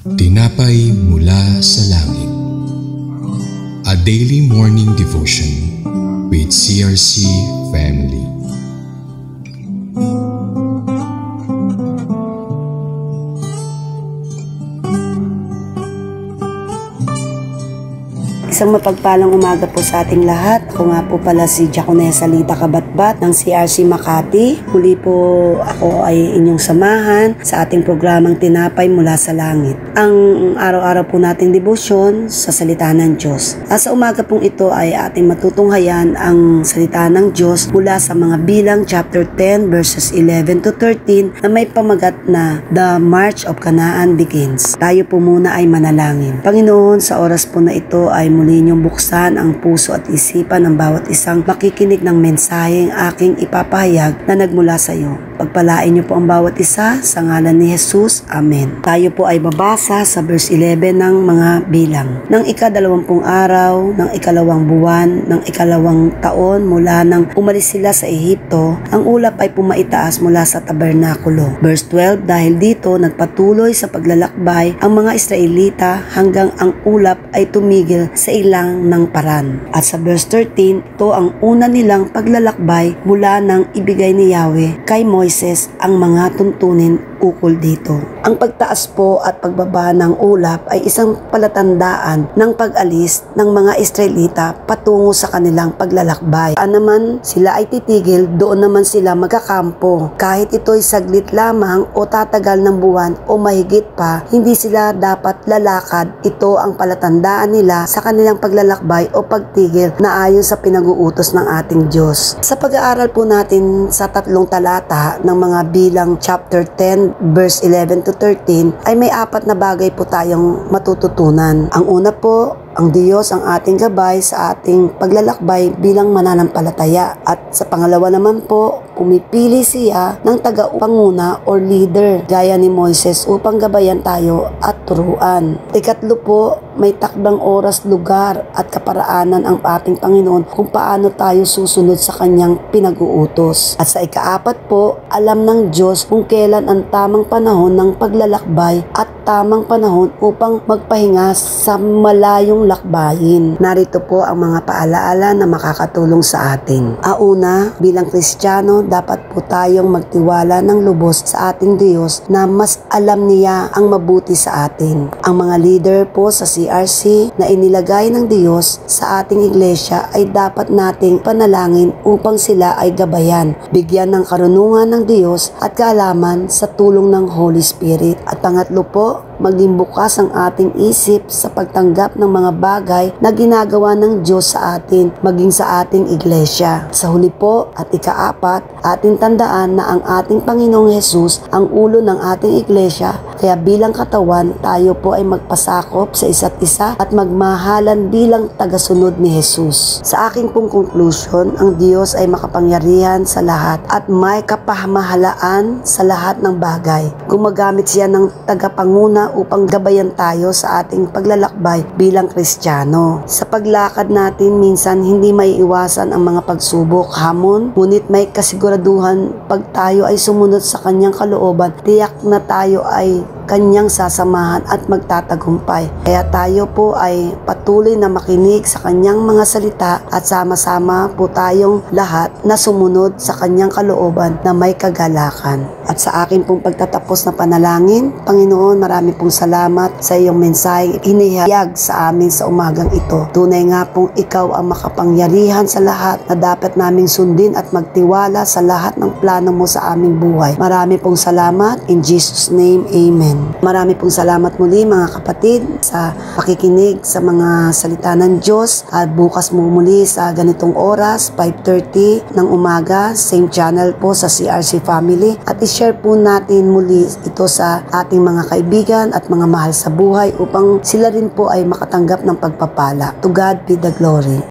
Tinapay mula sa langit. A daily morning devotion with CRC family. Isang mapagpalang umaga po sa ating lahat. Ako nga po pala si Diaconessa Lita Kabatbat ng CRC Makati. Muli po ako ay inyong samahan sa ating programang Tinapay mula sa Langit. Ang araw-araw po nating debosyon sa salita ng Diyos. Sa umaga pong ito ay ating matutunghayan ang salita ng Diyos mula sa mga Bilang chapter 10 verses 11 to 13 na may pamagat na The March of Canaan Begins. Tayo po muna ay manalangin. Panginoon, sa oras po na ito ay muli niyong buksan ang puso at isipan ng bawat isang makikinig ng mensaheng aking ipapahayag na nagmula sa iyo. Pagpalain niyo po ang bawat isa sa ngalan ni Jesus. Amen. Tayo po ay babasa sa verse 11 ng mga Bilang. Nang ika-20 araw, ng ikalawang buwan, ng ikalawang taon mula nang umalis sila sa Ehipto, ang ulap ay pumaitaas mula sa tabernakulo. Verse 12, dahil dito nagpatuloy sa paglalakbay ang mga Israelita hanggang ang ulap ay tumigil sa ilang ng paran. At sa verse 13, ito ang una nilang paglalakbay mula nang ibigay ni Yahweh kay Moises ang mga tuntunin ukol dito. Ang pagtaas po at pagbaba ng ulap ay isang palatandaan ng pag-alis ng mga Israelita patungo sa kanilang paglalakbay. Naman sila ay titigil, doon naman sila magkakampo. Kahit ito'y saglit lamang o tatagal ng buwan o mahigit pa, hindi sila dapat lalakad. Ito ang palatandaan nila sa kanilang paglalakbay o pagtigil na ayon sa pinag-uutos ng ating Diyos. Sa pag-aaral po natin sa tatlong talata ng mga Bilang chapter 10 verse 11 to 13 ay may apat na bagay po tayong matututunan. Ang una po, ang Diyos ang ating gabay sa ating paglalakbay bilang mananampalataya. At sa pangalawa naman po, pumipili siya ng tagapanguna or leader gaya ni Moises upang gabayan tayo at turuan. Ikatlo po, may takdang oras, lugar at kaparaanan ang ating Panginoon kung paano tayo susunod sa kanyang pinag-uutos. At sa ikaapat po, alam ng Diyos kung kailan ang tamang panahon ng paglalakbay at tamang panahon upang magpahinga sa malayong lakbayin. Narito po ang mga paalaala na makakatulong sa atin. Una, bilang Kristiyano, dapat po tayong magtiwala ng lubos sa ating Diyos na mas alam niya ang mabuti sa atin. Ang mga leader po sa CRC na inilagay ng Diyos sa ating iglesia ay dapat nating panalangin upang sila ay gabayan, bigyan ng karunungan ng Diyos at kaalaman sa tulong ng Holy Spirit. At pangatlo po, maging bukas ang ating isip sa pagtanggap ng mga bagay na ginagawa ng Diyos sa atin, maging sa ating iglesia. Sa huli po at ikaapat, ating tandaan na ang ating Panginoong Hesus ang ulo ng ating iglesia, kaya bilang katawan, tayo po ay magpasakop sa isa't isa at magmahalan bilang tagasunod ni Hesus. Sa aking pong conclusion, ang Diyos ay makapangyarihan sa lahat at may kapahamahalaan sa lahat ng bagay. Gumagamit siya ng tagapanguna upang gabayan tayo sa ating paglalakbay bilang Kristiyano. Sa paglakad natin, minsan hindi may iwasan ang mga pagsubok, hamon, ngunit may kasiguraduhan pag tayo ay sumunod sa kanyang kalooban, tiyak na tayo ay kanyang sasamahan at magtatagumpay. Kaya tayo po ay patuloy na makinig sa kanyang mga salita at sama-sama po tayong lahat na sumunod sa kanyang kalooban na may kagalakan. At sa akin pong pagtatapos na panalangin, Panginoon, marami pong salamat sa iyong mensaheng inihayag sa amin sa umagang ito. Tunay nga pong ikaw ang makapangyarihan sa lahat na dapat naming sundin at magtiwala sa lahat ng plano mo sa aming buhay. Marami pong salamat. In Jesus' name, Amen. Marami pong salamat muli mga kapatid sa pakikinig sa mga salita ng Diyos. At bukas mo muli sa ganitong oras, 5:30 ng umaga, same channel po sa CRC Family. At i-share po natin muli ito sa ating mga kaibigan at mga mahal sa buhay upang sila rin po ay makatanggap ng pagpapala. To God be the glory.